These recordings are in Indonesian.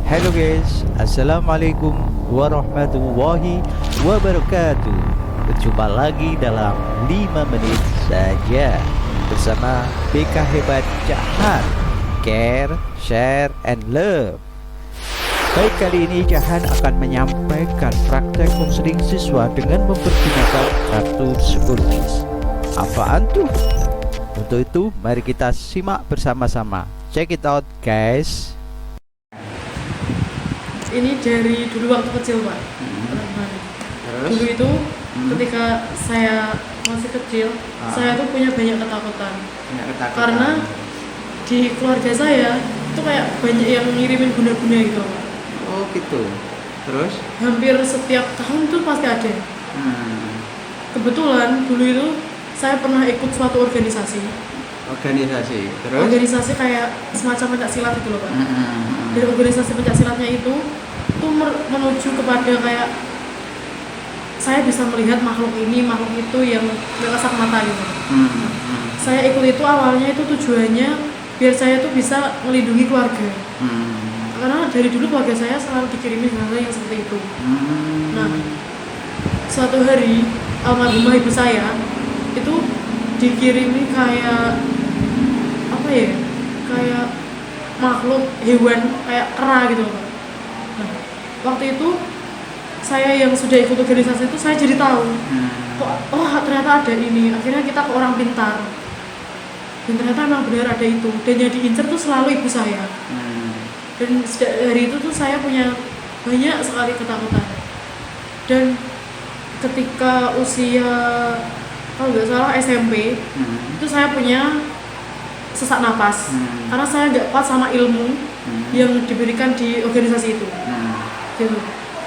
Halo guys, Assalamualaikum warahmatullahi wabarakatuh. Berjumpa lagi dalam 5 menit saja bersama BK Hebat Jahan. Care, share, and love. Baik, kali ini Jahan akan menyampaikan praktek konseling siswa dengan mempergunakan kartu psikologis. Apaan tuh? Untuk itu, mari kita simak bersama-sama. Check it out guys. Ini dari dulu waktu kecil, Pak. Terus? Dulu itu ketika saya masih kecil, saya tuh punya banyak ketakutan. Karena di keluarga saya itu kayak banyak yang ngirimin guna-guna gitu, Pak. Oh gitu. Terus? Hampir setiap tahun tuh pasti ada. Kebetulan dulu itu saya pernah ikut suatu organisasi. Terus? Organisasi kayak semacam pencak silat gitu loh, Pak. Dari organisasi pencak silatnya itu tuh menuju kepada kayak saya bisa melihat makhluk ini, makhluk itu yang gak kasat mata gitu. Saya ikut itu awalnya itu tujuannya biar saya tuh bisa melindungi keluarga. Karena dari dulu keluarga saya selalu dikirimi hal-hal yang seperti itu. Nah, suatu hari almarhumah ibu saya itu dikirimi kayak apa ya, kayak makhluk hewan kayak kera gitu loh. Nah, waktu itu saya yang sudah ikut organisasi itu saya jadi tahu kok ternyata ada ini. Akhirnya kita ke orang pintar dan ternyata memang benar ada itu, dan yang diincar tuh selalu ibu saya. Dan sejak dari itu tuh saya punya banyak sekali ketakutan. Dan ketika usia kalau nggak salah SMP itu saya punya sesak napas karena saya nggak kuat sama ilmu yang diberikan di organisasi itu. Gitu.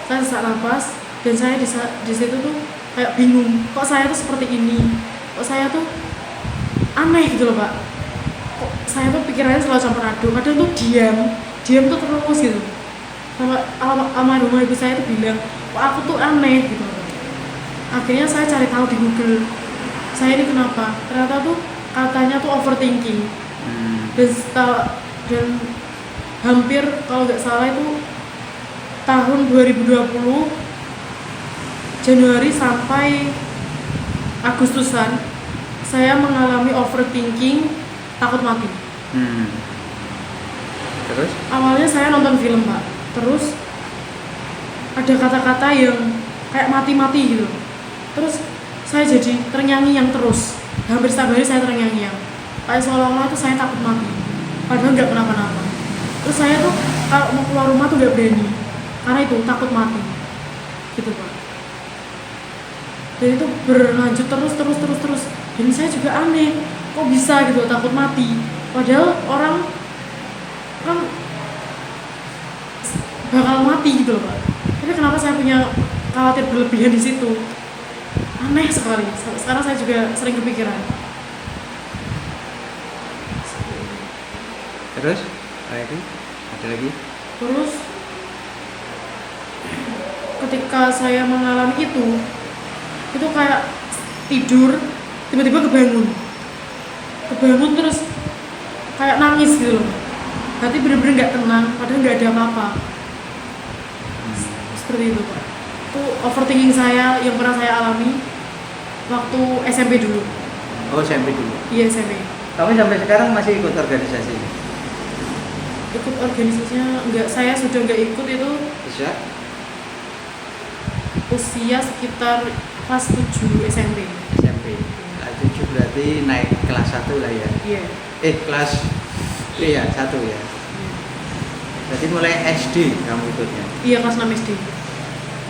Saya sesak napas dan saya di situ tuh kayak bingung, kok saya tuh seperti ini, kok saya tuh aneh gitu loh, Pak. Kok saya tuh pikirannya selalu campur aduk, kadang tuh diam tuh terus gitu. Sama almarhumah ibu saya tuh bilang, kok aku tuh aneh gitu. Akhirnya saya cari tahu di Google, saya ini kenapa? Ternyata tuh katanya tuh overthinking. Dan hampir kalau nggak salah itu tahun 2020 Januari sampai Agustusan saya mengalami overthinking, takut mati. Terus? Awalnya saya nonton film, Pak. Terus ada kata-kata yang kayak mati-mati gitu. Terus saya jadi terngiang-ngiang terus. Hampir setiap hari saya terngiang-ngiang. Kayak seolah-olah itu saya takut mati. Padahal nggak kenapa-napa. Terus saya tuh kalau mau keluar rumah tuh nggak berani. Karena itu takut mati. Gitu, Pak. Dan itu berlanjut terus. Dan saya juga aneh. Kok bisa gitu takut mati? Padahal orang kan bakal mati gitu loh, Pak. Tapi kenapa saya punya khawatir berlebihan di situ? Aneh sekali. Sekarang saya juga sering kepikiran. Terus? Ada lagi? Terus ketika saya mengalami itu kayak tidur tiba-tiba kebangun terus kayak nangis gitu loh. Hati bener-bener nggak tenang, padahal nggak ada apa-apa. Seperti itu, Pak. Itu overthinking saya yang pernah saya alami waktu SMP dulu. Oh, SMP dulu. Iya, SMP. Kamu sampai sekarang masih ikut organisasi? Ikut organisasinya enggak, saya sudah enggak ikut itu Bisa? usia sekitar kelas 7 SMP. SMP. Kelas 7 berarti naik kelas 1 lah ya? Iya. Kelas 1 ya? Berarti mulai SD kamu ikutnya? Iya, kelas 6 SD.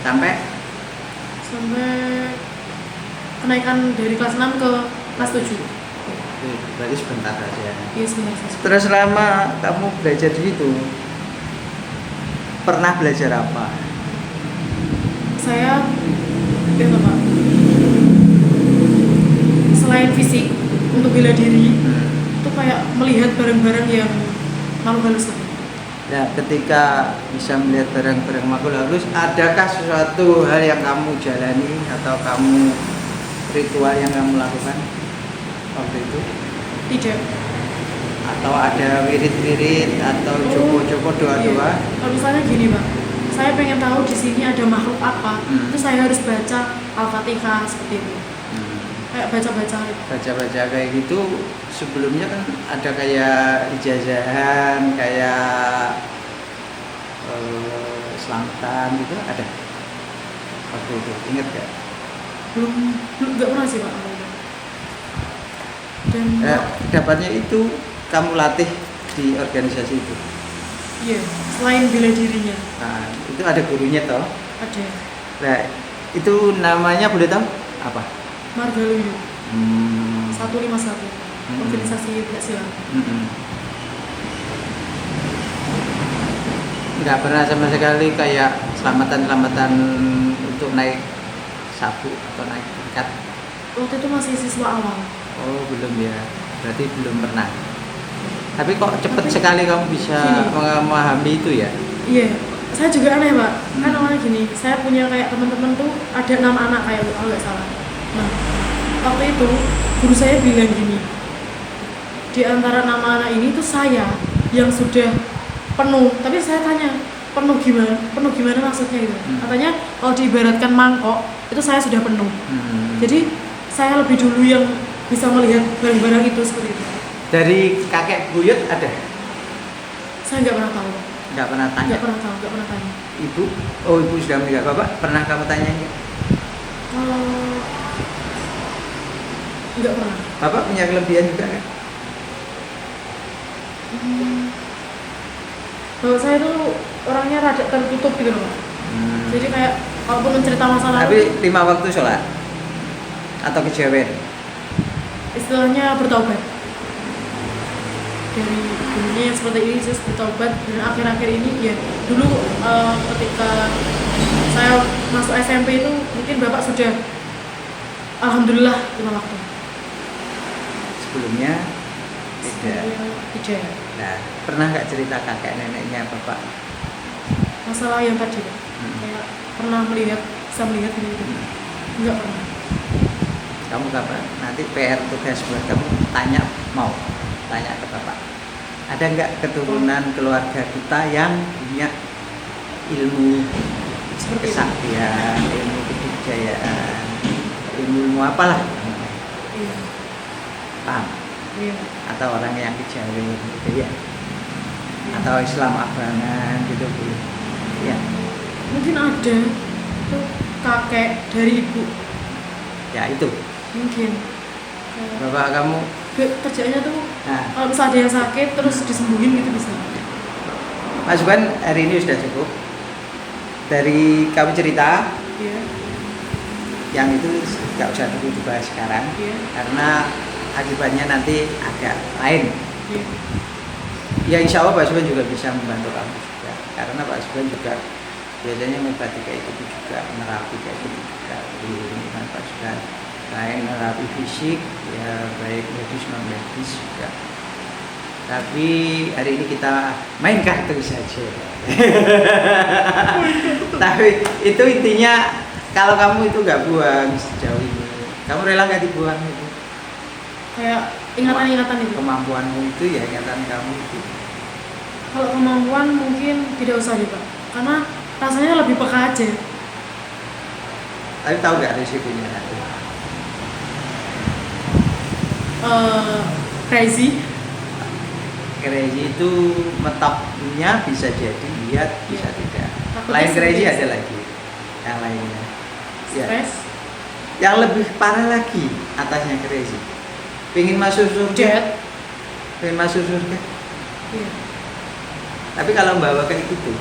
Sampai kenaikan dari kelas 6 ke kelas 7. Berarti sebentar aja. Iya, sebentar saja. Terus selama kamu belajar di situ, pernah belajar apa? Saya Pak, selain fisik untuk bela diri itu kayak melihat barang-barang yang makhluk halus. Nah, ketika bisa melihat barang-barang makhluk halus, adakah sesuatu hal yang kamu jalani atau ritual yang kamu lakukan waktu itu? Tidak. atau ada wirid-wirid atau joko-joko doa-doa? Iya. Kalau misalnya gini Pak, saya pengen tahu di sini ada makhluk apa, itu saya harus baca Al-Fatihah seperti itu. Kayak baca-baca Kayak gitu. Sebelumnya kan ada kayak ijazahan, kayak selamatan gitu, ada waktu itu, inget gak? belum nggak pernah sih Pak. Dan Dapatnya itu kamu latih di organisasi itu. iya, selain bela dirinya Nah, itu ada gurunya toh. ada Nah, itu namanya boleh tahu apa? Margaluyu 151 Hmm. organisasi pencak silat. Nggak pernah sama sekali kayak selamatan untuk naik sabu atau naik tingkat. Waktu itu masih siswa awal. Oh, belum ya. Berarti belum pernah. Tapi kok cepet sekali kamu bisa memahami itu ya? Iya, saya juga aneh Pak. Kan awalnya gini, saya punya kayak teman-teman tuh ada 6 anak kayak kalau nggak salah. Nah, waktu itu guru saya bilang gini, di antara 6 anak ini tuh saya yang sudah penuh. Tapi saya tanya, penuh gimana maksudnya gitu. Katanya kalau diibaratkan mangkok, itu saya sudah penuh. Jadi saya lebih dulu yang bisa melihat barang-barang itu seperti itu. Dari kakek buyut ada? Saya nggak pernah tahu. Nggak pernah tanya? Nggak pernah tanya. Ibu? Oh, ibu sudah meninggal. Bapak pernah kamu tanya nggak? Kalau nggak pernah. Bapak punya kelebihan juga kan? Kalau saya tuh orangnya rada tertutup gitu loh Pak. Jadi kayak kalaupun mencerita masalah Tapi 5 waktu sholat? Atau kejawen? istilahnya bertobat dari dunia yang seperti ini, terus bertobat. Dan akhir-akhir ini ya dulu ketika saya masuk SMP itu mungkin Bapak sudah alhamdulillah 5 waktu. Sebelumnya tidak. Tidak. Nah, pernah nggak cerita kakek neneknya Bapak? Masalah yang tadi Pak, kayak pernah bisa melihat gitu. Enggak pernah. Kamu kapan? Nanti PR tugas buat kamu tanya ke Bapak. Ada nggak keturunan keluarga kita yang punya ilmu Seperti itu. kesaktian, ilmu kebudayaan, ilmu apalah? Iya. Paham? Iya. Atau orang yang kejawen gitu ya? Atau Islam abangan gitu Bu? Ya. Mungkin ada itu kakek dari ibu, Ya itu. mungkin Bapak kamu. kerjanya tuh Nah, kalau misalnya ada yang sakit terus disembuhin gitu bisa. Mas Juan, hari ini sudah cukup. Dari kamu cerita, Iya. yang itu nggak usah dulu dibahas sekarang, Iya. karena akibatnya nanti agak lain. Iya. Ya insya Allah Pak Juan juga bisa membantu kamu juga, karena Pak Juan juga biasanya mengobati kayak gitu juga, menerapi kayak gitu juga di lingkungan Pak Juan. Selain menerapi fisik, ya baik medis non medis juga. Tapi hari ini kita main kartu saja. Tapi itu intinya, kalau kamu itu nggak buang sejauh ini, kamu rela nggak dibuang itu? Kayak ingatan-ingatan itu. Kemampuanmu itu ya ingatan kamu itu. Kalau kemampuan mungkin tidak usah deh Pak, karena rasanya lebih peka aja. Tapi tahu nggak risikonya nanti? Crazy. Crazy itu metoknya bisa jadi lihat, bisa tidak. Takutnya Lain crazy seperti ada lagi, yang lainnya. Ya. Stres. Yang lebih parah lagi atasnya crazy. Pengen masuk surga, Jet. pengen masuk surga. Iya. Tapi kalau membawa kayak gitu,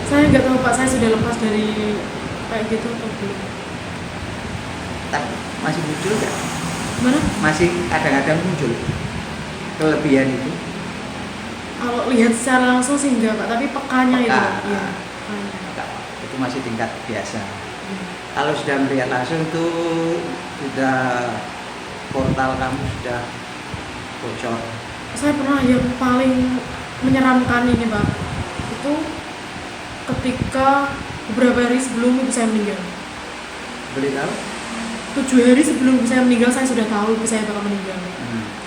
Saya nggak tahu Pak, saya sudah lepas dari kayak gitu atau belum. tapi masih muncul nggak? Gimana? Masih kadang-kadang muncul kelebihan itu. Kalau lihat secara langsung sih enggak Pak, tapi pekanya itu. Peka. Iya. Pekanya. Enggak, itu masih tingkat biasa. Iya. Kalau sudah melihat langsung tuh sudah portal kamu sudah bocor. Saya pernah yang paling menyeramkan ini Pak, itu ketika beberapa hari sebelum ibu saya meninggal. Boleh tahu? 7 hari sebelum ibu saya meninggal, saya sudah tahu ibu saya bakal meninggal.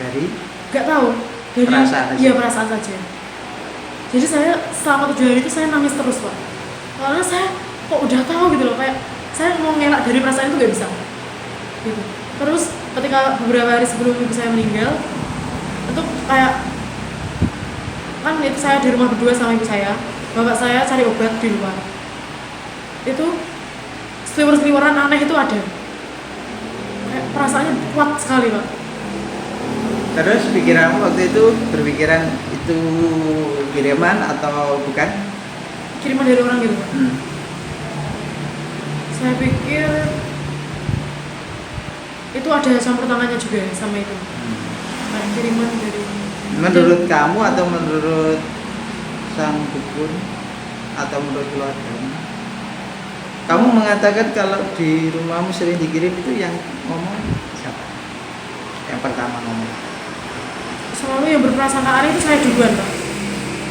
Dari nggak tahu dari Perasaan aja. iya perasaan saja. Jadi saya selama 7 hari itu saya nangis terus Pak, karena saya kok udah tahu gitu loh, kayak saya mau ngelak dari perasaan itu nggak bisa gitu. Terus ketika beberapa hari sebelum ibu saya meninggal itu kayak kan itu saya di rumah berdua sama ibu saya, bapak saya cari obat di luar, itu seliwer-seliweran aneh itu ada, kayak perasaannya kuat sekali Pak. Terus pikiranmu waktu itu berpikiran itu kiriman atau bukan? Kiriman dari orang gitu Pak. Saya pikir itu ada campur tangannya juga sama itu, kayak kiriman dari. Menurut kamu atau menurut sang dukun atau menurut keluargamu? Kamu mengatakan kalau di rumahmu sering dikirim itu yang ngomong siapa? Yang pertama ngomong? Selalu yang berprasangka aneh itu saya duluan Pak.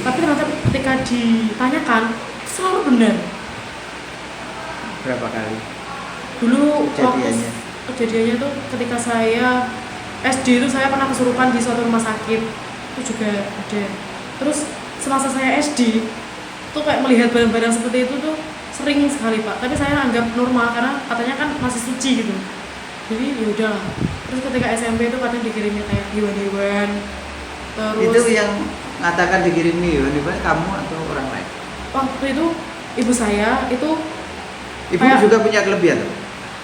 Tapi ternyata ketika ditanyakan selalu benar. Berapa kali? Dulu Kejadiannya? kejadiannya tuh ketika saya SD itu saya pernah kesurupan di suatu rumah sakit, itu juga ada. Terus semasa saya SD tuh kayak melihat barang-barang seperti itu tuh sering sekali Pak, tapi saya anggap normal karena katanya kan masih suci gitu, jadi yaudah. Terus ketika SMP itu kadang dikirimnya kayak hewan-hewan. Terus Itu yang mengatakan dikirimi hewan kamu atau orang lain? waktu itu ibu saya itu Ibu kayak- juga punya kelebihan?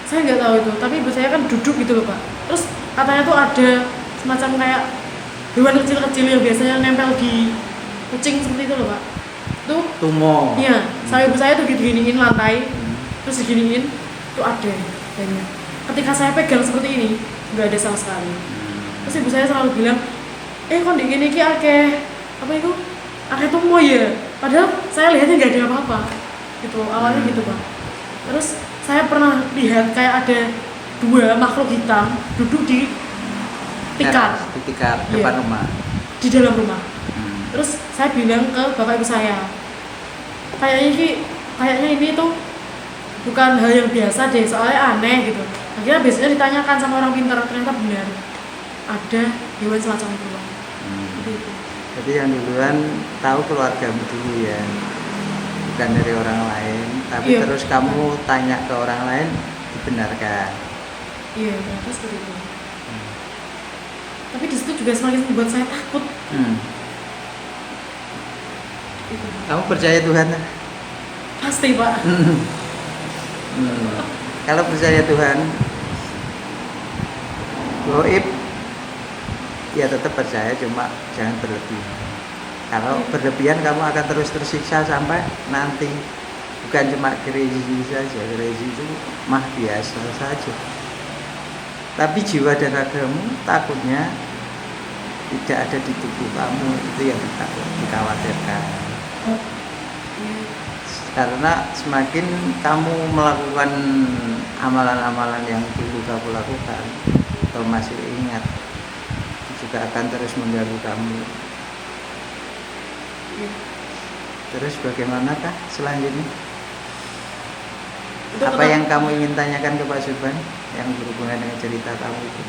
saya nggak tahu itu, tapi ibu saya kan duduk gitu loh Pak. Terus katanya tuh ada semacam kayak hewan kecil-kecil yang biasanya nempel di kucing seperti itu loh Pak. Tuh Tumo. iya, sama ibu saya tuh gini-giniin lantai, terus diginiin, tuh ada banyak. Ketika saya pegang seperti ini, nggak ada sama sekali. Terus ibu saya selalu bilang, kok di gini ki akeh apa itu? Akeh tumo ya. Padahal saya lihatnya nggak ada apa-apa. Gitu, awalnya gitu Pak. Terus saya pernah lihat kayak ada 2 makhluk hitam duduk di tikar Di tikar Iya. depan rumah. di dalam rumah. Terus saya bilang ke bapak ibu saya, kayaknya ini tuh bukan hal yang biasa deh, soalnya aneh gitu. Akhirnya biasanya ditanyakan sama orang pintar, ternyata benar ada hewan semacam itu Pak. Seperti itu. Jadi yang duluan tahu keluargamu dulu ya, bukan dari orang lain. Tapi Iya. terus kamu tanya ke orang lain, dibenarkan. Iya, ternyata seperti itu. Tapi di situ juga semakin membuat saya takut. Gitu. Kamu percaya Tuhan? Pasti Pak. Kalau percaya Tuhan, goib, ya tetap percaya, cuma jangan berlebihan. Kalau berlebihan kamu akan terus tersiksa sampai nanti. Bukan cuma crazy saja, crazy itu mah biasa saja. Tapi jiwa dan ragamu takutnya tidak ada di tubuh kamu, itu yang dikhawatirkan. Karena semakin kamu melakukan amalan-amalan yang dulu kamu lakukan, kalau masih ingat, itu juga akan terus mengganggu kamu. Terus bagaimanakah selanjutnya? Itu Apa tetap- yang kamu ingin tanyakan ke Pak Subhan yang berhubungan dengan cerita kamu itu?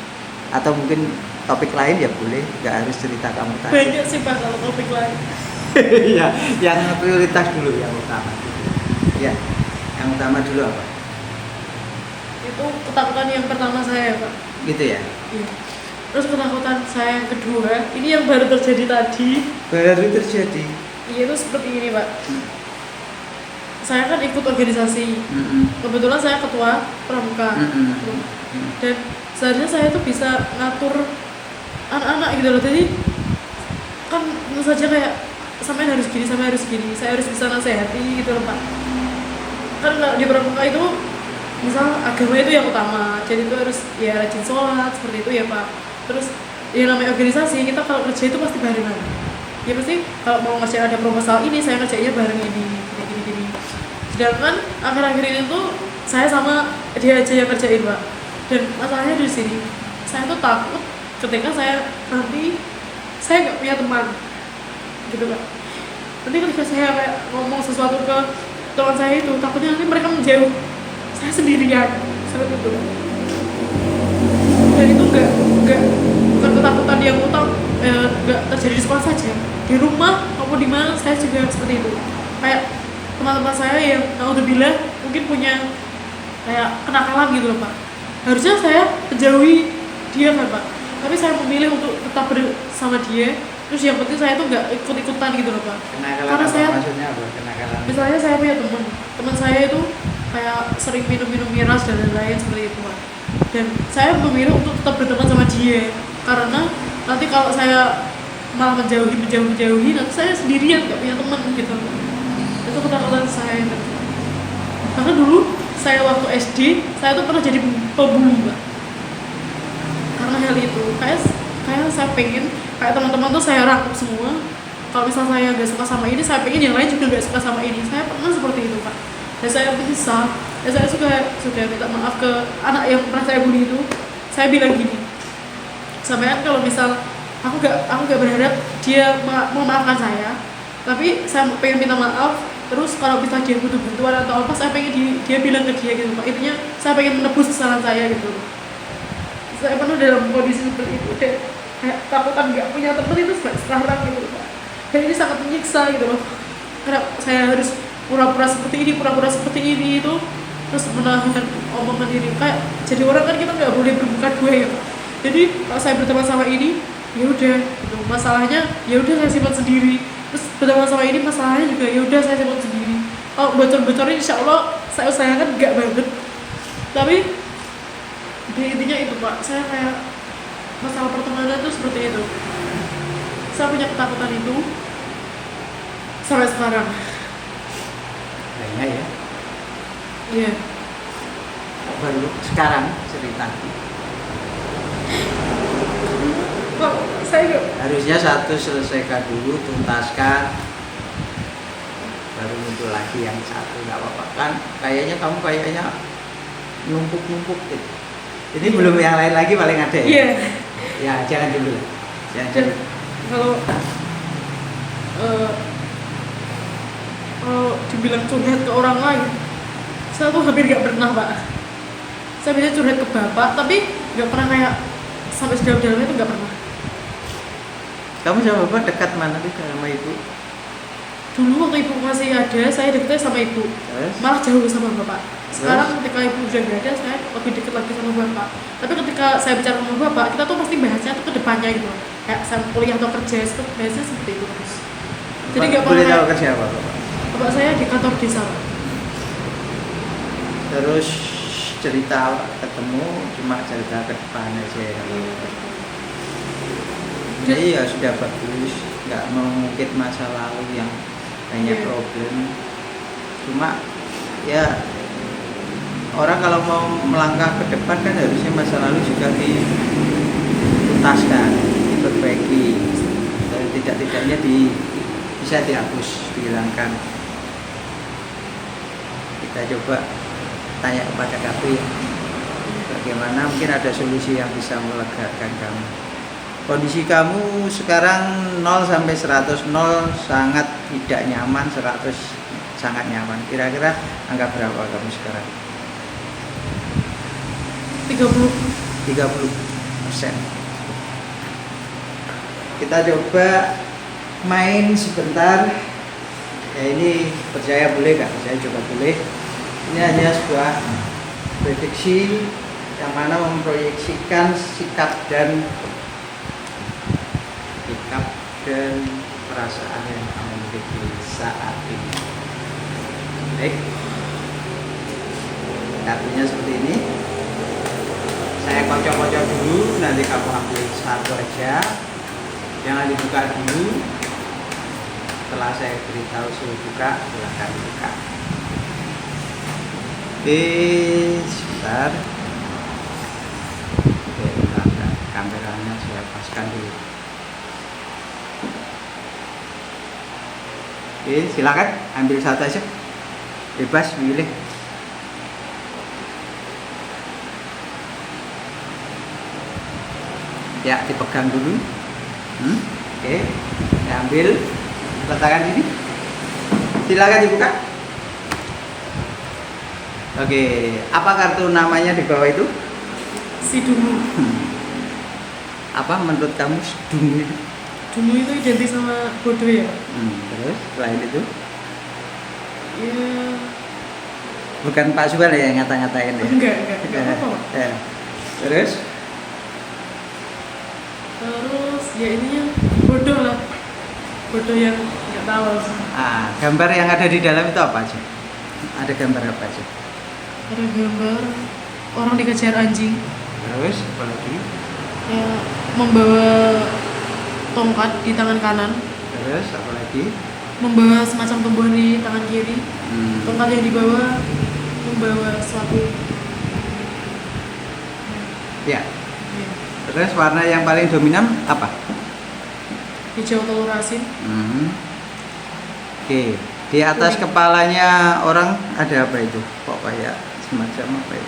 Atau mungkin topik lain ya boleh, nggak harus cerita kamu tadi. banyak sih Pak kalau topik lain. Iya, yang prioritas dulu, yang utama. Ya, yang utama dulu apa? Itu ketakutan yang pertama saya Pak. Gitu ya. Iya. Terus ketakutan saya yang kedua, ini yang baru terjadi tadi. Baru terjadi. Iya, itu seperti ini Pak. Saya kan ikut organisasi. Kebetulan saya ketua pramuka. Dan seharusnya saya tuh bisa ngatur anak-anak gitu loh. Jadi kan tentu saja kayak sampai harus gini, sampai harus gini. Saya harus bisa nasihati gitu loh Pak. Kan kalau di pramuka itu misal agama itu yang utama, jadi itu harus ya rajin sholat seperti itu ya Pak. Terus ya namanya organisasi, kita kalau kerja itu pasti barengan. Ya pasti kalau mau ngerjain ada proposal ini, saya ngerjainnya bareng ini, gini. Sedangkan akhir-akhir ini tuh saya sama dia aja yang kerjain Pak. Dan masalahnya di sini, saya tuh takut ketika saya nanti saya nggak punya teman, gitu Pak. Nanti ketika saya kayak ngomong sesuatu ke teman saya itu, takutnya nanti mereka menjauh, saya sendirian, seperti itu. Dan itu nggak bukan ketakutan yang nggak terjadi di sekolah saja, di rumah maupun di mana saya juga seperti itu. Kayak teman-teman saya yang naudzubillah mungkin punya kayak kenakalan gitu loh Pak, harusnya saya menjauhi dia kan Pak, tapi saya memilih untuk tetap bersama dia. Terus yang penting saya tuh nggak ikut-ikutan gitu loh Pak. Kenakalan Karena apa? saya Maksudnya apa kenakalan? misalnya saya punya teman saya itu kayak sering minum miras dan lain-lain seperti itu Pak, dan saya memilih untuk tetap berteman sama dia, karena nanti kalau saya malah menjauhi nanti saya sendirian nggak punya teman gitu. Itu ketakutan saya. Karena dulu saya waktu SD saya tuh pernah jadi pembuli Pak, karena hal itu. Kayak saya pengen kayak teman-teman tuh saya rangkup semua. Kalau misal saya nggak suka sama ini, saya pengen yang lain juga nggak suka sama ini. Saya pernah seperti itu Pak. Dan saya bisa, saya sudah minta maaf ke anak yang pernah saya bully itu. Saya bilang gini, sampean kalau misal aku nggak berharap dia memaafkan saya, tapi saya pengen minta maaf. Terus kalau bisa dia butuh bantuan atau apa, saya pengen dia bilang ke dia gitu Pak. Intinya saya pengen menebus kesalahan saya gitu. Saya pernah dalam kondisi seperti itu, dan kayak takutan nggak punya teman itu sekarang gitu Pak. Dan ini sangat menyiksa gitu loh, karena saya harus pura-pura seperti ini itu, terus menahan omongan ini. Kayak jadi orang kan kita nggak boleh berbuka dua ya Pak. Jadi kalau saya berteman sama ini, ya udah gitu. Masalahnya ya udah saya simpan sendiri. Terus berteman sama ini masalahnya juga ya udah saya simpan sendiri. Kalau bocor-bocorin insya Allah saya usahakan nggak banget. Tapi intinya itu Pak, saya kayak masalah pertemanan itu seperti itu. Saya punya ketakutan itu sampai sekarang. Banyak ya. Iya. Baru sekarang cerita. Kok saya nggak. Harusnya satu selesaikan dulu, tuntaskan, baru muncul lagi yang satu. Nggak apa-apa kan? Kamu kayaknya numpuk-numpuk gitu. Ini belum yang lain lagi paling ada ya. Iya. Ya jangan dulu. Jangan Dan dulu. kalau dibilang curhat ke orang lain, saya tuh hampir nggak pernah Pak. Saya bisa curhat ke bapak, tapi nggak pernah kayak sampai sedalam-dalamnya itu nggak pernah. Kamu sama bapak dekat mana sih sama ibu? Dulu waktu ibu masih ada, saya dekatnya sama ibu. Terus? Malah jauh sama bapak. Sekarang ketika ibu udah nggak ada, saya lebih dekat lagi sama bapak. Tapi ketika saya bicara sama bapak, kita tuh pasti bahasnya tuh ke depannya gitu. Kayak saya kuliah atau kerja, itu bahasnya seperti itu terus. Jadi nggak boleh pernah. tahu kerja apa bapak? Bapak saya di kantor desa. Terus cerita ketemu cuma cerita ke depan aja ya. Jadi ya sudah bagus, nggak mengungkit masa lalu yang banyak problem. Cuma ya orang kalau mau melangkah ke depan kan harusnya masa lalu juga dituntaskan, diperbaiki, dan tidak-tidaknya bisa dihapus, dihilangkan. Kita coba tanya kepada KP bagaimana mungkin ada solusi yang bisa melegakan kamu. Kondisi kamu sekarang 0 sampai 100, 0 sangat tidak nyaman, 100 sangat nyaman. Kira-kira angka berapa kamu sekarang? 30%. Kita coba main sebentar. Ya ini percaya boleh nggak? Saya coba boleh. Ini hanya sebuah prediksi yang mana memproyeksikan sikap dan perasaan yang kamu miliki saat ini. Baik, kartunya seperti ini. Saya kocok-kocok dulu, nanti kamu ambil satu aja, jangan dibuka dulu. Setelah saya beritahu suruh buka, silakan buka. Oke, sebentar. Oke, kameranya saya paskan dulu. Oke, silakan ambil satu aja, bebas milih. Ya, dipegang dulu. Oke, saya ambil, letakkan ini. Silakan dibuka. Oke, apa kartu namanya di bawah itu? Si dulu. apa menurut kamu dungu itu? Dungu itu identik sama bodoh ya? Terus selain itu? Ya, Bukan Pak Subhan ya yang ngata-ngatain ya? enggak apa-apa. Ya. Terus? Terus ya ininya bodoh lah, bodoh yang nggak tahu. Gambar yang ada di dalam itu apa aja? Ada gambar apa aja? Ada gambar orang dikejar anjing, Terus apa lagi? ya, membawa tongkat di tangan kanan, Terus apa lagi? membawa semacam tumbuhan di tangan kiri. Hmm. Tongkat yang dibawa membawa suatu. Ya. Ya, Terus warna yang paling dominan apa? hijau telur asin. Oke. Di atas kepalanya orang ada apa itu? Kok kayak semacam apa ya?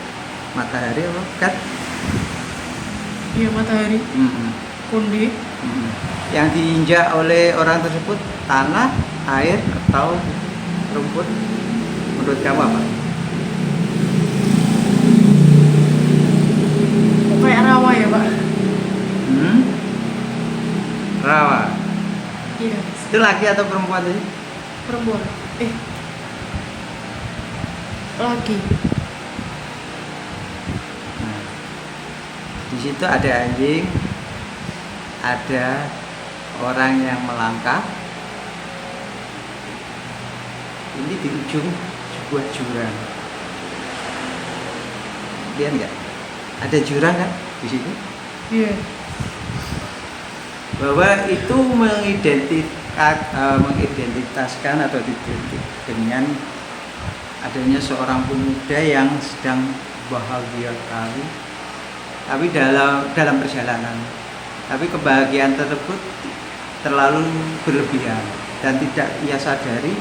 Matahari apa? Kan? Iya, matahari. Konde. Yang diinjak oleh orang tersebut tanah, air, atau rumput? Menurut kamu apa? Kok kayak rawa ya, Pak? Rawa. Iya, Itu laki atau perempuan tadi? perempuan. Laki. Nah, di situ ada anjing, ada orang yang melangkah. Ini di ujung sebuah jurang. Lihat nggak? Ada jurang kan di situ? Iya. Bahwa itu mengidentitaskan atau identik dengan adanya seorang pemuda yang sedang bahagia sekali, tapi dalam perjalanan. Tapi kebahagiaan tersebut terlalu berlebihan dan tidak ia sadari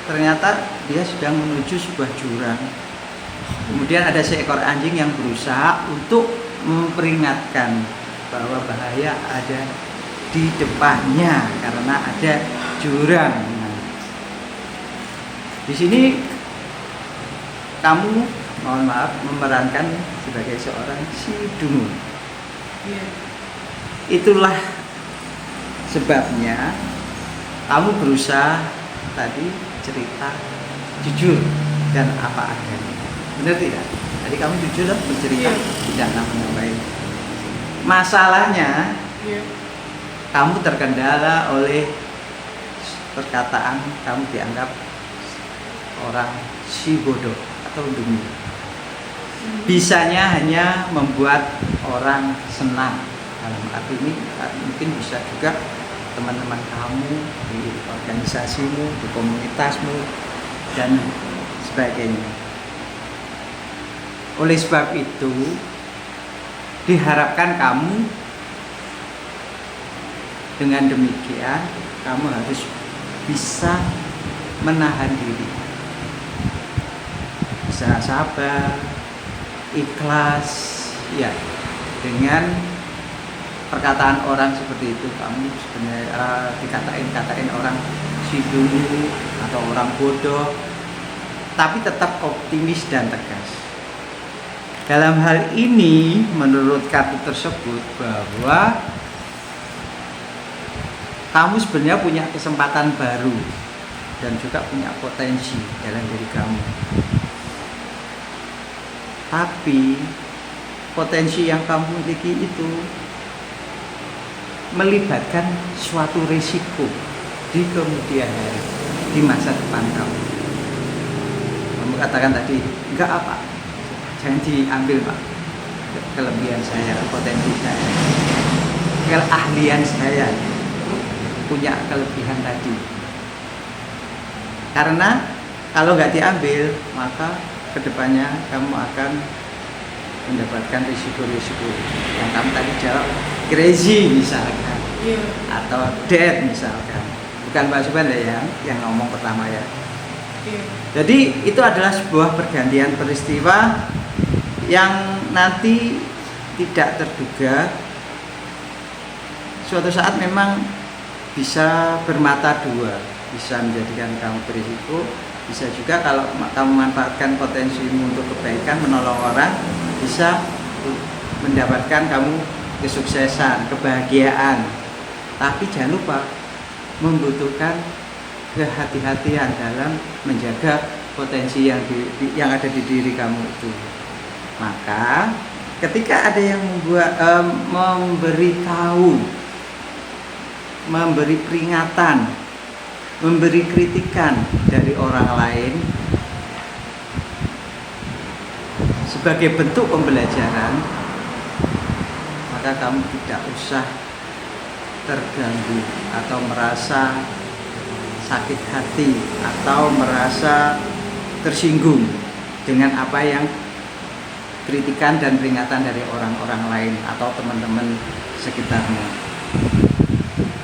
ternyata dia sedang menuju sebuah jurang. Kemudian ada seekor anjing yang berusaha untuk memperingatkan bahwa bahaya ada di depannya karena ada jurang. Nah, di sini kamu mohon maaf memerankan sebagai seorang si dungu. Iya. Itulah sebabnya kamu berusaha tadi cerita jujur dan apa adanya. Benar tidak? Tadi kamu jujur dan bercerita, tidak menambahin. Masalahnya Iya. kamu terkendala oleh perkataan kamu dianggap orang si bodoh atau dungu. Bisanya hanya membuat orang senang. Dalam arti ini mungkin bisa juga teman-teman kamu di organisasimu, di komunitasmu dan sebagainya. Oleh sebab itu diharapkan kamu dengan demikian kamu harus bisa menahan diri, bisa sabar, ikhlas, ya. Dengan perkataan orang seperti itu kamu sebenarnya dikatain orang si dungu atau orang bodoh, tapi tetap optimis dan tegas. Dalam hal ini menurut kartu tersebut bahwa kamu sebenarnya punya kesempatan baru dan juga punya potensi dalam diri kamu. Tapi potensi yang kamu miliki itu melibatkan suatu risiko di kemudian hari, di masa depan kamu. Kamu katakan tadi, enggak apa, jangan diambil Pak, kelebihan saya, potensi saya, keahlian saya, punya kelebihan tadi. Karena kalau nggak diambil, maka kedepannya kamu akan mendapatkan risiko-risiko yang kamu tadi jawab, crazy misalkan, atau dead misalkan. Bukan Pak Subhan ya yang ngomong pertama ya. Jadi itu adalah sebuah pergantian peristiwa yang nanti tidak terduga. Suatu saat memang bisa bermata dua, bisa menjadikan kamu berisiko, bisa juga kalau kamu memanfaatkan potensimu untuk kebaikan, menolong orang, bisa mendapatkan kamu kesuksesan, kebahagiaan. Tapi jangan lupa membutuhkan kehati-hatian dalam menjaga potensi yang ada di diri kamu itu. Maka ketika ada yang memberi tahu, memberi peringatan, memberi kritikan dari orang lain sebagai bentuk pembelajaran, maka kamu tidak usah terganggu atau merasa sakit hati atau merasa tersinggung dengan apa yang kritikan dan peringatan dari orang-orang lain atau teman-teman sekitarmu.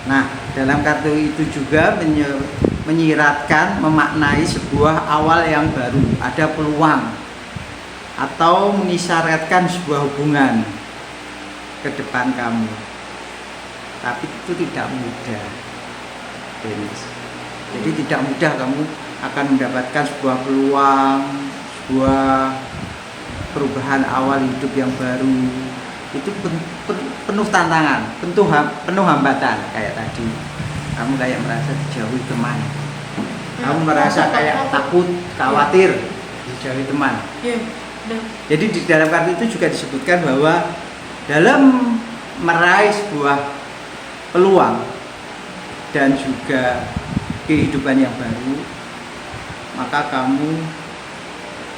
Nah, dalam kartu itu juga menyiratkan, memaknai sebuah awal yang baru, ada peluang atau mengisyaratkan sebuah hubungan ke depan kamu. Tapi itu tidak mudah, Dennis. Jadi tidak mudah kamu akan mendapatkan sebuah peluang, sebuah perubahan awal hidup yang baru. Itu penuh tantangan, penuh hambatan. Kayak tadi kamu kayak merasa dijauhi teman, kamu merasa kayak takut, khawatir dijauhi teman. Jadi di dalam kartu itu juga disebutkan bahwa dalam meraih sebuah peluang dan juga kehidupan yang baru, maka kamu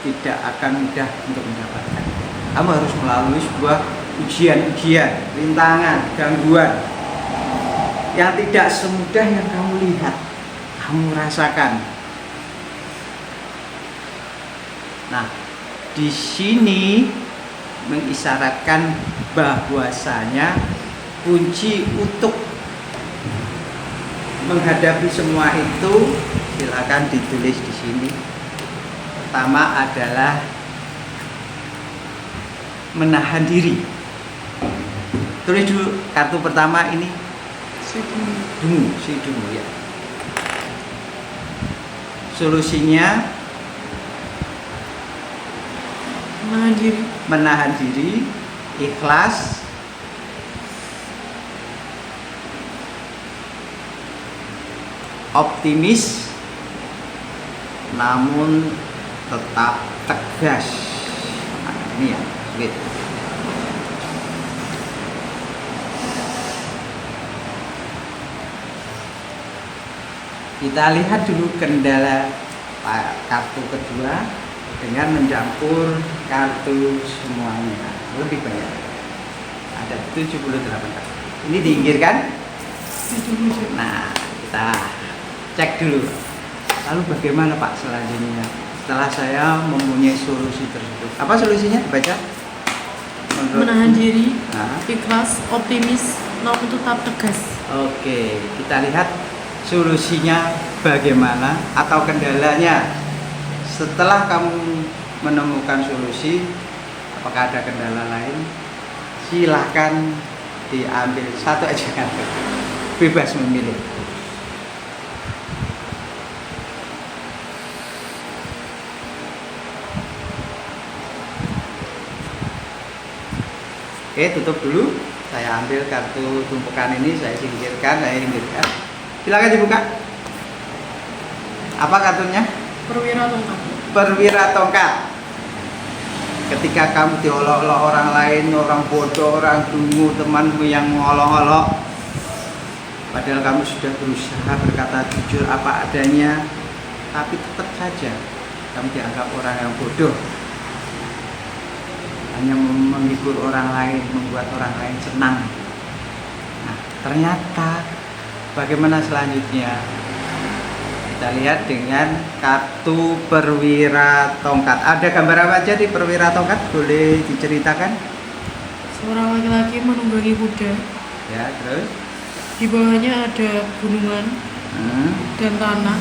tidak akan mudah untuk mendapatkan. Kamu harus melalui sebuah ujian-ujian, rintangan, gangguan yang tidak semudah yang kamu lihat, kamu rasakan. Nah, di sini mengisyaratkan bahwasanya kunci untuk menghadapi semua itu, silakan ditulis di sini. Pertama adalah menahan diri. Tulis dulu kartu pertama ini. Si dungu ya. Solusinya menahan diri, ikhlas, optimis, namun tetap tegas. Nah, ini ya, gitu. Kita lihat dulu kendala kartu kedua dengan mencampur kartu semuanya. Lebih banyak. Ada 78 kartu. Ini diinggirkan. Nah, kita cek dulu. Lalu bagaimana Pak selanjutnya? Setelah saya mempunyai solusi tersebut. Apa solusinya? Dibaca. Menahan diri, ikhlas, optimis, namun tetap tegas. Oke, kita lihat solusinya bagaimana atau kendalanya. Setelah kamu menemukan solusi, apakah ada kendala lain? Silahkan diambil satu aja kan, bebas memilih. Oke, tutup dulu. Saya ambil kartu tumpukan ini, saya singkirkan, saya singkirkan. Silakan dibuka. Apa kartunya? Perwira tongkat. Perwira tongkat. Ketika kamu diolok-olok orang lain, orang bodoh, orang dungu, temanmu yang mengolok-olok, padahal kamu sudah berusaha berkata jujur apa adanya, tapi tetap saja kamu dianggap orang yang bodoh. Hanya menghibur orang lain, membuat orang lain senang. Nah, ternyata bagaimana selanjutnya? Kita lihat dengan kartu perwira tongkat. Ada gambar apa aja di perwira tongkat? Boleh diceritakan? Seorang laki-laki menunggangi kuda. Ya, terus? Di bawahnya ada gunungan dan tanah.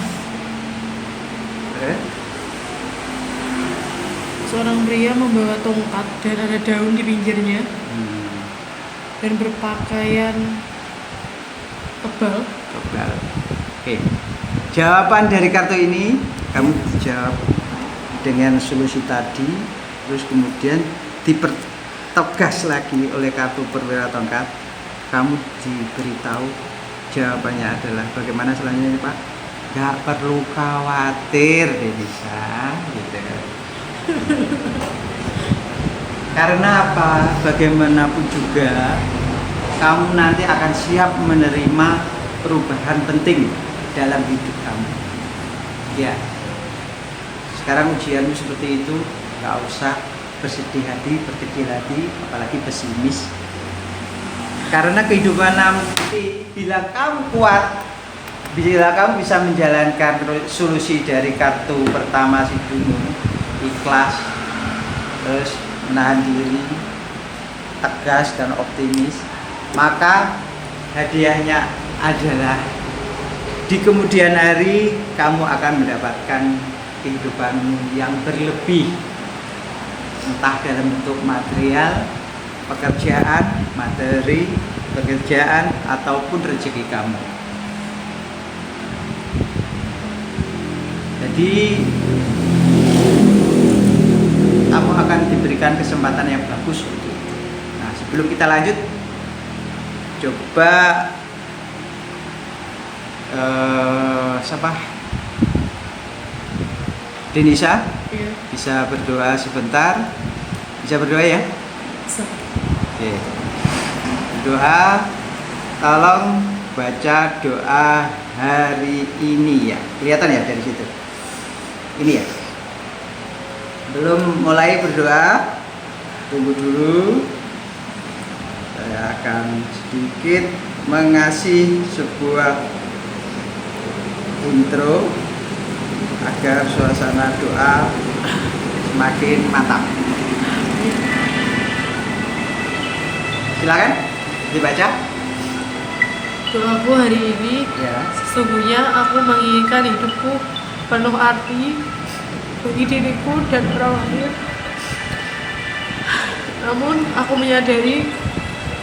Terus? Seorang pria membawa tongkat dan ada daun di pinggirnya dan berpakaian tebal. Oke. Jawaban dari kartu ini kamu jawab dengan solusi tadi, terus kemudian tegas lagi oleh kartu perwira tongkat, kamu diberitahu jawabannya adalah bagaimana selanjutnya Pak? Gak perlu khawatir Denisa gitu. Karena apa? Bagaimanapun juga kamu nanti akan siap menerima perubahan penting dalam hidup kamu. Ya. Sekarang ujianmu seperti itu, gak usah bersedih hati, berkecil hati, apalagi pesimis. Karena kehidupan nanti bila kamu kuat, bila kamu bisa menjalankan solusi dari kartu pertama si gunung, ikhlas, terus menahan diri, tegas dan optimis, maka hadiahnya adalah di kemudian hari kamu akan mendapatkan kehidupanmu yang berlebih, entah dalam bentuk material, pekerjaan, materi, pekerjaan, ataupun rezeki kamu. Jadi kamu akan diberikan kesempatan yang bagus untuk itu. Nah, sebelum kita lanjut, coba siapa? Denisa, Iya. bisa berdoa sebentar? Bisa berdoa ya? Bisa. Oke. Doa, tolong baca doa hari ini ya. Kelihatan ya dari situ. Ini ya. Belum mulai berdoa, tunggu dulu. Saya akan sedikit mengasih sebuah intro agar suasana doa semakin mantap. Silakan dibaca. Doaku hari ini, Ya. sesungguhnya aku menginginkan hidupku penuh arti bagi diriku dan orang lain. Namun aku menyadari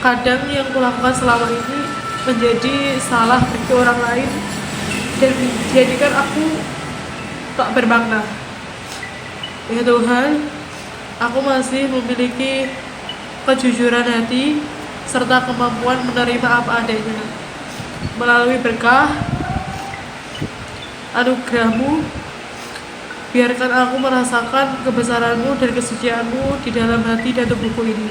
kadang yang kulakukan selama ini menjadi salah bagi orang lain dan menjadikan aku tak bermakna. Ya Tuhan, aku masih memiliki kejujuran hati serta kemampuan menerima apa adanya. Melalui berkah anugerah-Mu, biarkan aku merasakan kebesaran-Mu dan kesucian-Mu di dalam hati dan tubuhku ini.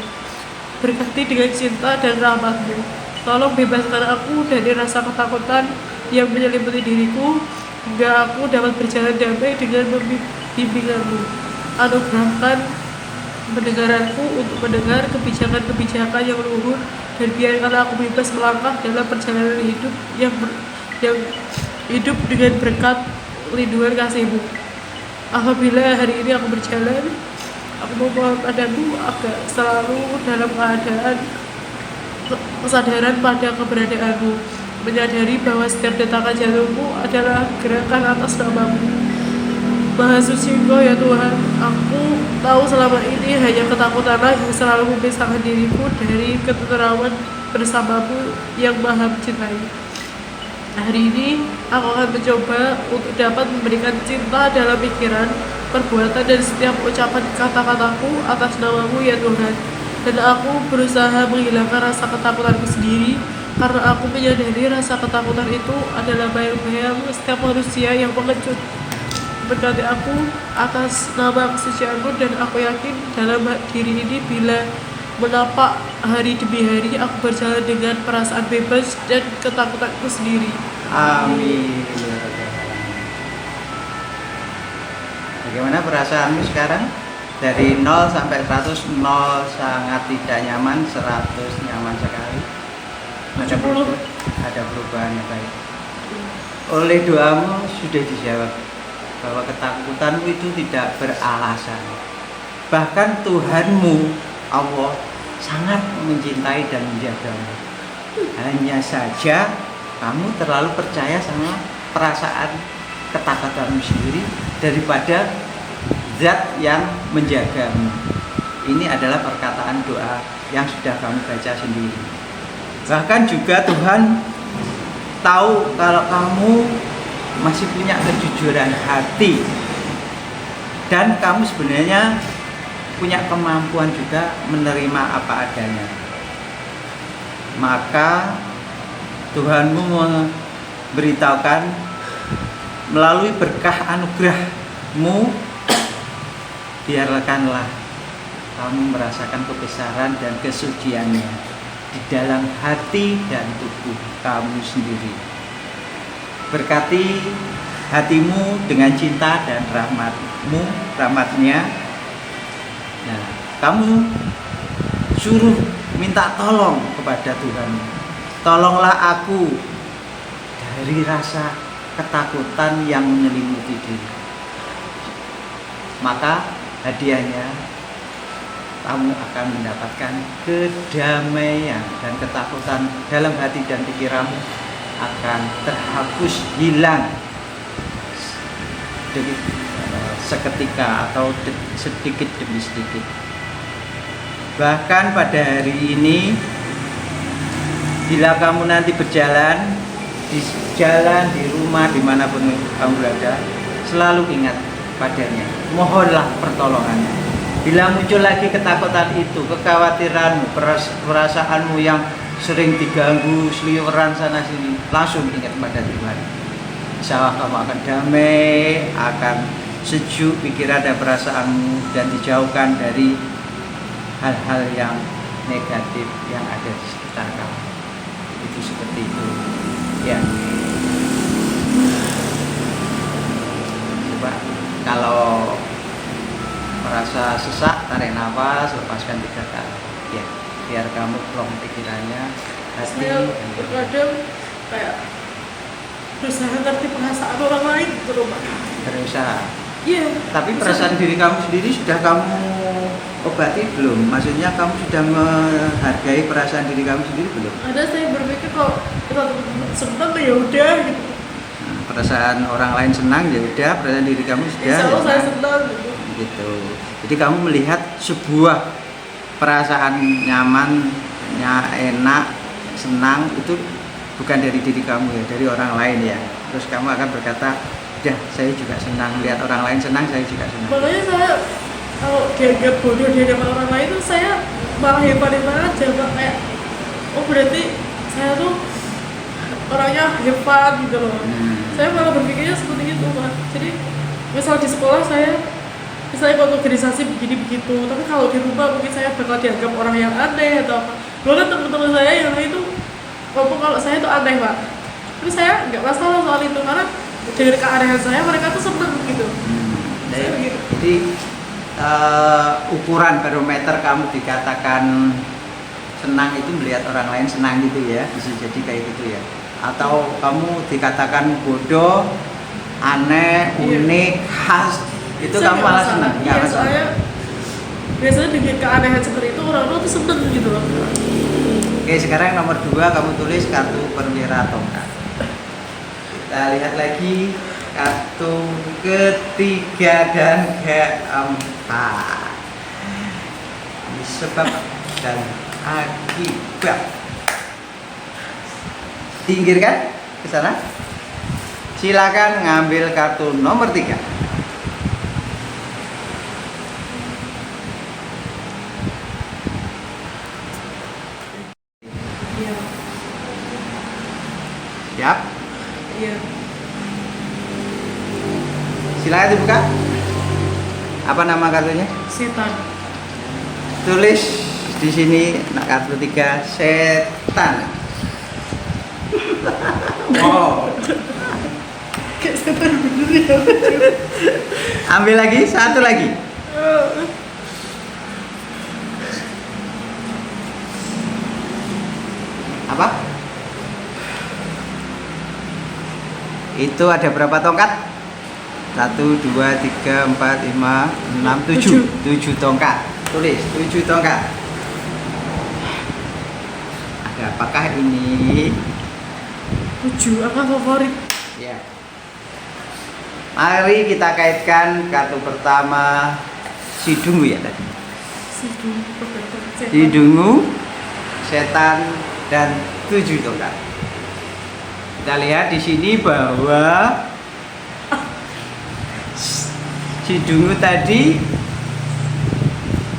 Berkati dengan cinta dan rahmat-Mu. Tolong bebaskan aku dari rasa ketakutan yang menyelimuti diriku, hingga aku dapat berjalan damai dengan bimbingan-Mu. Anugerahkan pendengaranku untuk mendengar kebijakan-kebijakan yang luhur, dan biarkan aku bebas melangkah dalam perjalanan hidup yang hidup dengan berkat lindungan kasih-Mu. Apabila hari ini aku berjalan, aku memohon padamu agar selalu dalam keadaan kesadaran pada keberadaan-Mu, menyadari bahwa setiap detakan jantungku adalah gerakan atas nama-Mu. Maha suci Engkau ya Tuhan, aku tahu selama ini hanya ketakutanlah yang selalu memisahkan diriku dari ketenteraman bersama-Mu yang maha mencintai. Hari ini aku akan mencoba untuk dapat memberikan cinta dalam pikiran, perbuatan, dan setiap ucapan kata-kataku atas nama-Mu ya Tuhan. Dan aku berusaha menghilangkan rasa ketakutanku sendiri, karena aku menyadari rasa ketakutan itu adalah bayang-bayang setiap manusia yang mengecut. Berkati aku atas nama kesucian-Mu, dan aku yakin dalam diri ini bila menapak hari demi hari aku berjalan dengan perasaan bebas dan ketakutanku sendiri. Amin. Bagaimana perasaanmu sekarang? Dari 0 sampai 100, 0 sangat tidak nyaman, 100 nyaman sekali. Ada perubahan yang baik. Oleh doamu sudah dijawab bahwa ketakutanmu itu tidak beralasan. Bahkan Tuhanmu, Allah, sangat mencintai dan menjagamu. Hanya saja kamu terlalu percaya sama perasaan ketakutanmu sendiri daripada zat yang menjagamu. Ini adalah perkataan doa yang sudah kamu baca sendiri. Bahkan juga Tuhan tahu kalau kamu masih punya kejujuran hati dan kamu sebenarnya punya kemampuan juga menerima apa adanya. Maka Tuhanmu memberitahukan melalui berkah anugerah-Mu, biarkanlah kamu merasakan kebesaran dan kesuciannya di dalam hati dan tubuh kamu sendiri. Berkati hatimu dengan cinta dan rahmatnya. Nah, kamu suruh minta tolong kepada Tuhan. Tolonglah aku dari rasa ketakutan yang menyelimuti diri. Maka hadiahnya kamu akan mendapatkan kedamaian dan ketakutan dalam hati dan pikiranmu akan terhapus, hilang seketika atau sedikit demi sedikit. Bahkan pada hari ini, bila kamu nanti berjalan di jalan, di rumah, dimanapun kamu berada, selalu ingat padanya, mohonlah pertolongannya. Bila muncul lagi ketakutan itu, kekhawatiranmu, perasaanmu yang sering diganggu, seliweran sana sini, langsung ingat pada Tuhan. Insya Allah kamu akan damai, akan sejuk pikiran dan perasaanmu, dan dijauhkan dari hal-hal yang negatif yang ada di sekitar kamu. Itu seperti itu, ya. Coba kalau merasa sesak, tarik nafas, lepaskan 3 kali, ya, biar kamu plong pikirannya, hati. Saya terkadang kayak berusaha ngerti perasaan orang lain gitu loh, Pak. Berusaha. Iya. Tapi perasaan diri kamu sendiri sudah kamu obati belum? Maksudnya kamu sudah menghargai perasaan diri kamu sendiri belum? Ada, saya berpikir kalau kita senang ya udah gitu. Nah, perasaan orang lain senang ya udah, perasaan diri kamu sudah. Insya Allah ya, saya senang gitu. Gitu. Jadi kamu melihat sebuah perasaan nyaman, enak, senang itu bukan dari diri kamu ya, dari orang lain ya. Terus kamu akan berkata, "Dah, saya juga senang lihat orang lain senang, saya juga senang." Makanya saya kalau dianggap bodoh di hadapan orang lain itu saya malah hebat-hebat aja, Pak. Kayak oh berarti saya tuh orangnya hebat gitu loh. Saya malah berpikirnya seperti itu, Pak. Jadi misal di sekolah saya misalnya ikut organisasi begini-begitu, tapi kalau di rumah mungkin saya bakal dianggap orang yang aneh atau apa. Bahkan teman-teman saya yang itu walaupun kalau saya itu aneh, Pak, tapi saya nggak masalah soal itu karena dengan keanehan saya mereka tuh seneng gitu. Jadi ukuran barometer kamu dikatakan senang itu melihat orang lain senang gitu ya, bisa jadi kayak gitu ya. Atau kamu dikatakan bodoh, aneh, unik, khas, itu saya kamu malah senang. Iya, soalnya biasanya dengan keanehan seperti itu orang-orang tuh seneng gitu loh. Oke, sekarang nomor 2 kamu tulis kartu perwira tongkat. Kita lihat lagi kartu ketiga dan keempat. Ini sebab dan akibat. Tinggalkan ke sana. Silakan ngambil kartu nomor 3. Iya. Siap? Iya. Silakan dibuka. Apa nama kartunya? Setan. Tulis di sini kartu 3 setan. Wow. Kayak setan bener ya. Ambil lagi, satu lagi. Apa? Itu ada berapa tongkat? 1, 2, 3, 4, 5, 6, 7. 7 tongkat. Tulis 7 tongkat. Ada apakah ini? 7 apa favorit? Ya. Mari kita kaitkan kartu pertama si dungu ya tadi. Si dungu, setan dan 7 tongkat. Kita lihat di sini bahwa si dungu tadi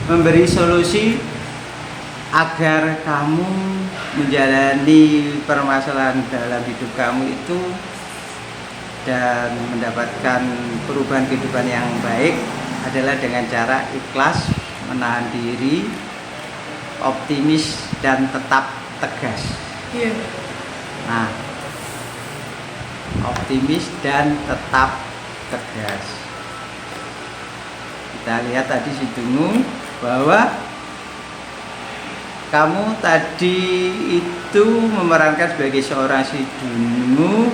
memberi solusi agar kamu menjalani permasalahan dalam hidup kamu itu dan mendapatkan perubahan kehidupan yang baik adalah dengan cara ikhlas, menahan diri, optimis dan tetap tegas. Iya. Nah, optimis dan tetap tegas. Kita lihat tadi si Dungu bahwa kamu tadi itu memerankan sebagai seorang si Dungu.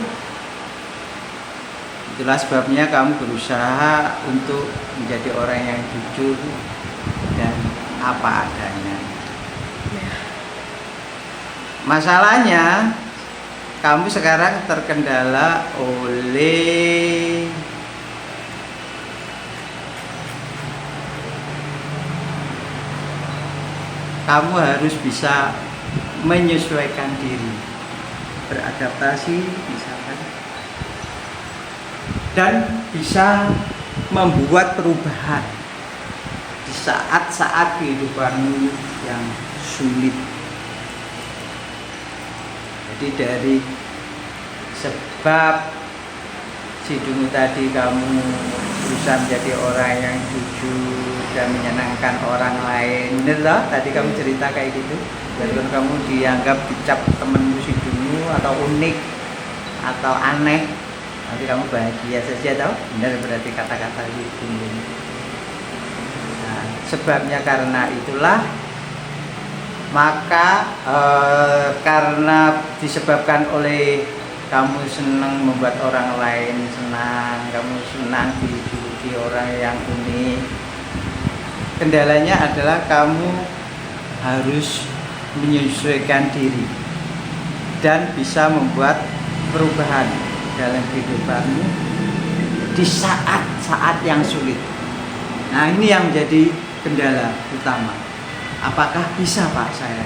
Itulah sebabnya kamu berusaha untuk menjadi orang yang jujur dan apa adanya. Masalahnya kamu sekarang terkendala oleh kamu harus bisa menyesuaikan diri, beradaptasi misalkan, dan bisa membuat perubahan di saat-saat kehidupanmu yang sulit. Jadi dari sebab si Dungu tadi kamu berusaha menjadi orang yang jujur dan menyenangkan orang lain, bener loh? Tadi kamu cerita kayak gitu. Walaupun kamu dianggap dicap temenmu si Dungu atau unik atau aneh, tapi kamu bahagia saja tau? Bener berarti kata-kata itu. Nah, sebabnya karena itulah maka karena disebabkan oleh kamu senang membuat orang lain senang, kamu senang dipuji orang yang unik, kendalanya adalah kamu harus menyesuaikan diri dan bisa membuat perubahan dalam kehidupanmu di saat-saat yang sulit. Nah, ini yang menjadi kendala utama. Apakah bisa Pak saya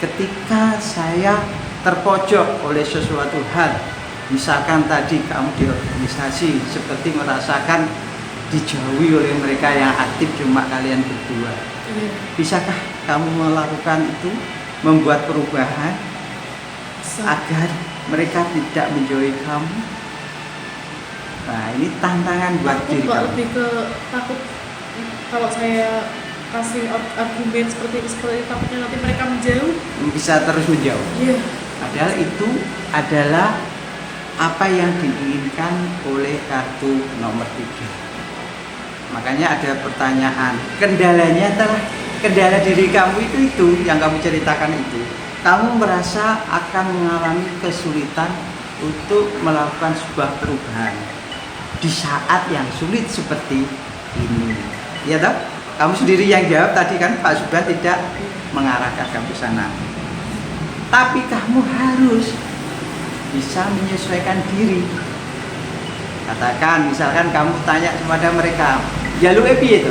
ketika saya terpojok oleh sesuatu hal, misalkan tadi kamu di organisasi seperti merasakan dijauhi oleh mereka yang aktif cuma kalian berdua, bisakah kamu melakukan itu, membuat perubahan agar mereka tidak menjauhi kamu? Nah, ini tantangan buat diri kamu. Lebih ke takut kalau saya kasih argumen seperti itu, takutnya nanti mereka menjauh, bisa terus menjauh. Iya. Padahal itu adalah apa yang diinginkan oleh kartu nomor 3. Makanya ada pertanyaan, kendalanya adalah kendala diri kamu itu yang kamu ceritakan itu. Kamu merasa akan mengalami kesulitan untuk melakukan sebuah perubahan di saat yang sulit seperti ini. Ya toh? Kamu sendiri yang jawab tadi kan, Pak Subhan tidak mengarahkan kamu ke sana. Tapi kamu harus bisa menyesuaikan diri. Katakan, misalkan kamu tanya kepada mereka, jalur piye itu,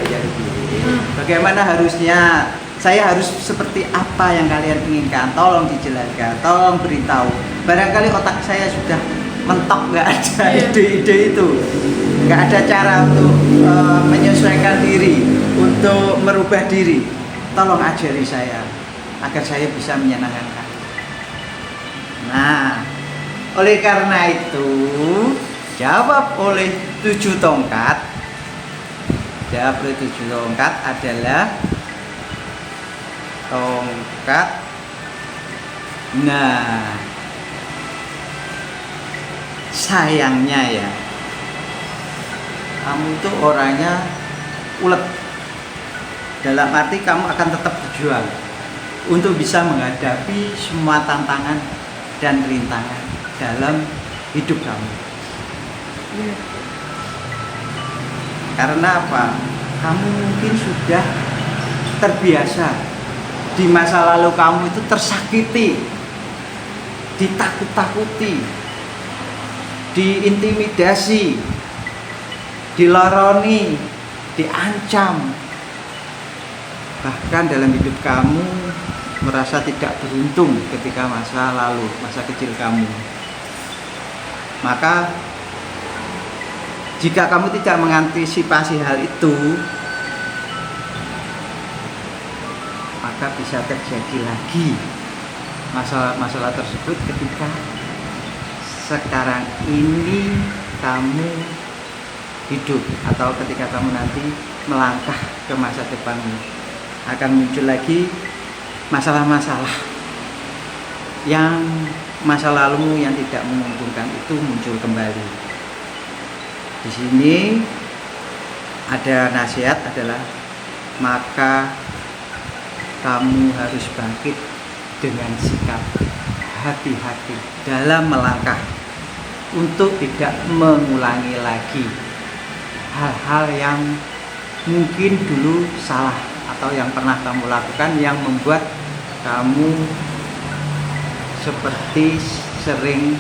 bagaimana harusnya, saya harus seperti apa yang kalian inginkan, tolong dijelaskan, tolong beritahu. Barangkali otak saya sudah mentok, nggak ada ide-ide itu, nggak ada cara untuk menyesuaikan diri, untuk merubah diri. Tolong ajari saya agar saya bisa menyenangkan kamu. Nah, oleh karena itu jawab oleh 7 tongkat. Jawab oleh 7 tongkat adalah tongkat. Nah, sayangnya ya, kamu itu orangnya ulet. Dalam arti kamu akan tetap berjuang untuk bisa menghadapi semua tantangan dan rintangan dalam hidup kamu. Karena apa? Kamu mungkin sudah terbiasa di masa lalu kamu itu tersakiti, ditakut-takuti, diintimidasi, diloroni, diancam. Bahkan dalam hidup kamu merasa tidak beruntung ketika masa lalu, masa kecil kamu. Maka jika kamu tidak mengantisipasi hal itu, maka bisa terjadi lagi masalah-masalah tersebut ketika sekarang ini kamu hidup atau ketika kamu nanti melangkah ke masa depanmu. Akan muncul lagi masalah-masalah yang masa lalumu yang tidak menguntungkan itu muncul kembali. Di sini ada nasihat adalah maka kamu harus bangkit dengan sikap hati-hati dalam melangkah untuk tidak mengulangi lagi hal-hal yang mungkin dulu salah atau yang pernah kamu lakukan yang membuat kamu seperti sering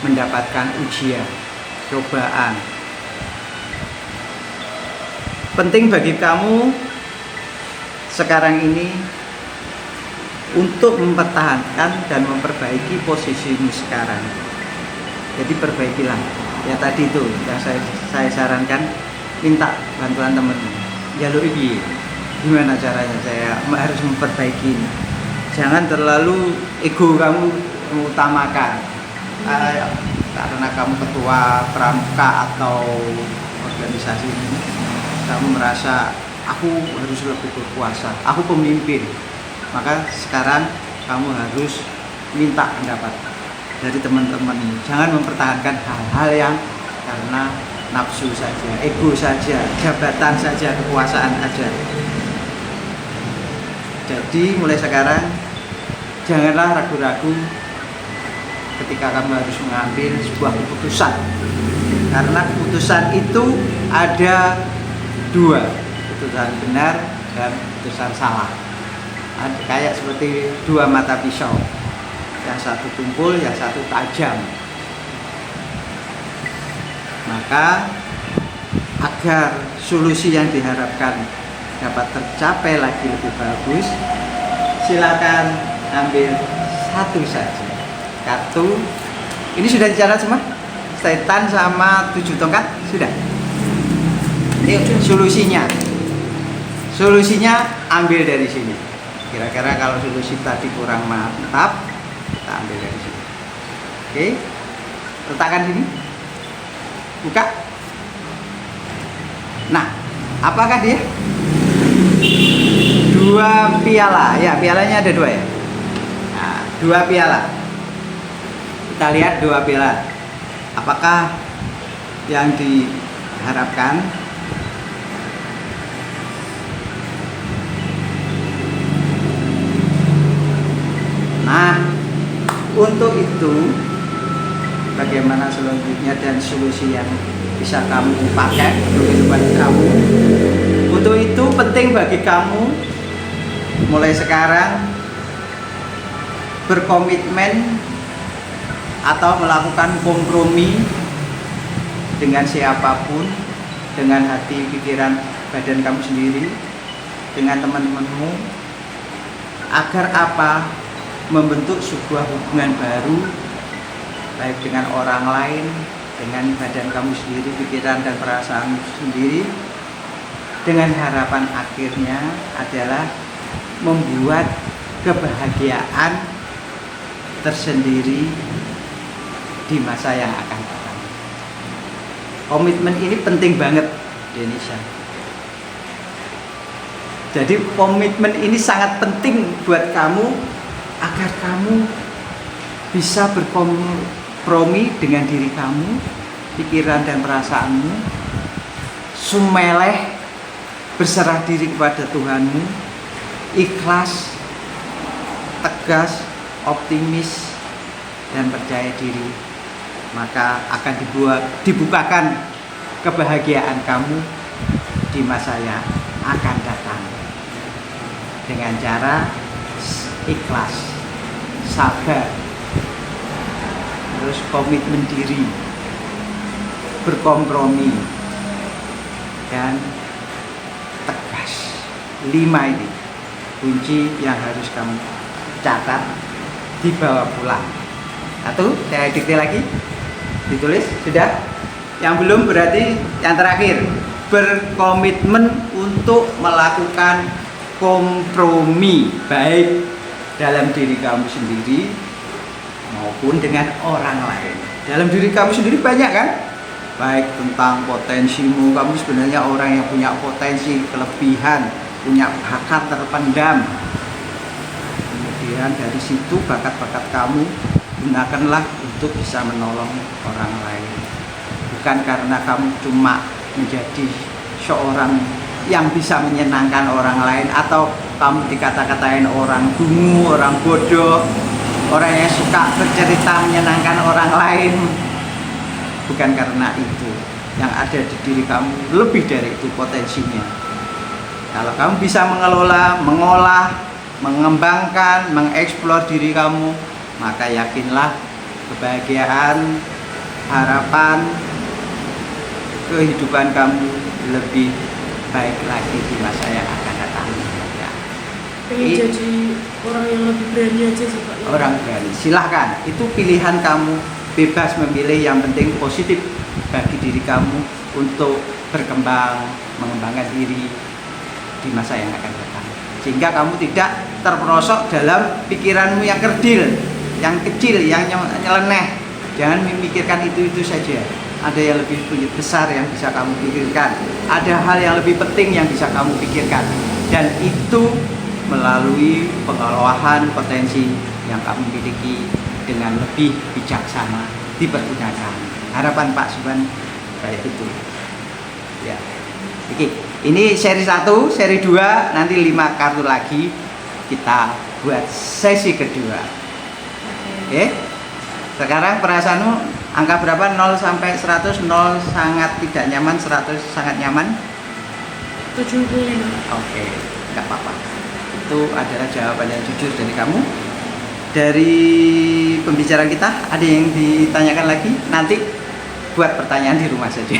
mendapatkan ujian, cobaan. Penting bagi kamu sekarang ini untuk mempertahankan dan memperbaiki posisimu sekarang. Jadi perbaikilah. Ya tadi itu yang saya sarankan, minta bantuan teman. Jalur ini gimana caranya saya harus memperbaiki ini. Jangan terlalu ego kamu mengutamakan karena kamu ketua pramuka atau organisasi ini, kamu merasa aku harus lebih berkuasa, aku pemimpin. Maka sekarang kamu harus minta pendapat dari teman-teman. Jangan mempertahankan hal-hal yang karena nafsu saja, ego saja, jabatan saja, kekuasaan saja. Jadi mulai sekarang janganlah ragu-ragu ketika kamu harus mengambil sebuah keputusan, karena keputusan itu ada dua, keputusan benar dan keputusan salah. Kayak seperti dua mata pisau, yang satu tumpul, yang satu tajam. Maka agar solusi yang diharapkan dapat tercapai lagi lebih bagus, silakan ambil satu saja kartu. Ini sudah dicatat semua? Setan sama 7 tongkat sudah. Ini solusinya. Solusinya ambil dari sini. Kira-kira kalau solusi tadi kurang mantap, kita ambil dari sini. Oke, letakkan sini. Buka. Nah, apakah dia? 2 piala. Ya, pialanya ada 2 ya. Nah, 2 piala. Kita lihat 2 piala. Apakah yang diharapkan? Nah, untuk itu bagaimana selanjutnya dan solusi yang bisa kamu pakai untuk kehidupan kamu. Untuk itu penting bagi kamu mulai sekarang berkomitmen atau melakukan kompromi dengan siapapun, dengan hati, pikiran, badan kamu sendiri, dengan teman-temanmu, agar apa? Membentuk sebuah hubungan baru baik dengan orang lain, dengan badan kamu sendiri, pikiran dan perasaan sendiri, dengan harapan akhirnya adalah membuat kebahagiaan tersendiri di masa yang akan datang. Komitmen ini penting banget di Indonesia. Jadi komitmen ini sangat penting buat kamu agar kamu bisa berkompromi dengan diri kamu, pikiran dan perasaanmu, sumeleh, berserah diri kepada Tuhanmu, ikhlas, tegas, optimis, dan percaya diri. Maka akan dibukakan kebahagiaan kamu di masa yang akan datang dengan cara ikhlas, sabar, terus komitmen diri, berkompromi, dan tegas. 5 ini kunci yang harus kamu catat, dibawa pulang. Satu, saya dikte lagi, ditulis, sudah. Yang belum berarti yang terakhir, berkomitmen untuk melakukan kompromi baik dalam diri kamu sendiri maupun dengan orang lain. Dalam diri kamu sendiri banyak kan? Baik tentang potensimu, kamu sebenarnya orang yang punya potensi, kelebihan, punya bakat terpendam. Kemudian dari situ bakat-bakat kamu gunakanlah untuk bisa menolong orang lain. Bukan karena kamu cuma menjadi seorang yang bisa menyenangkan orang lain, atau kamu dikata-katain orang dungu, orang bodoh, orang yang suka bercerita menyenangkan orang lain. Bukan karena itu. Yang ada di diri kamu lebih dari itu potensinya. Kalau kamu bisa mengelola, mengolah, mengembangkan, mengeksplor diri kamu, maka yakinlah kebahagiaan, harapan, kehidupan kamu lebih baik lagi di masa yang akan datang. Ya. Pengen jadi orang yang lebih berani aja sih Pak. Orang berani, silahkan. Itu pilihan kamu, bebas memilih, yang penting positif bagi diri kamu untuk berkembang, mengembangkan diri di masa yang akan datang. Sehingga kamu tidak terperosok dalam pikiranmu yang kerdil, yang kecil, yang nyeleneh. Jangan memikirkan itu saja. Ada yang lebih besar yang bisa kamu pikirkan. Ada hal yang lebih penting yang bisa kamu pikirkan. Dan itu melalui pengelolaan potensi yang kamu miliki dengan lebih bijaksana dipergunakan. Harapan Pak Subhan kayak itu. Ya. Oke. Ini seri 1, seri 2, nanti 5 kartu lagi kita buat sesi kedua. Oke. Sekarang perasaanmu angka berapa? 0 sampai 100, 0 sangat tidak nyaman, 100 sangat nyaman. 75. Oke, enggak apa-apa. Itu adalah jawaban yang jujur dari kamu. Dari pembicaraan kita, ada yang ditanyakan lagi? Nanti buat pertanyaan di rumah saja.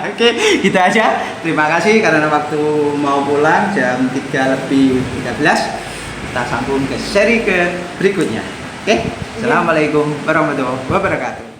Oke, gitu aja. Terima kasih karena waktu mau pulang jam 3:13. Kita sambung ke seri berikutnya. Oke, assalamualaikum warahmatullahi wabarakatuh.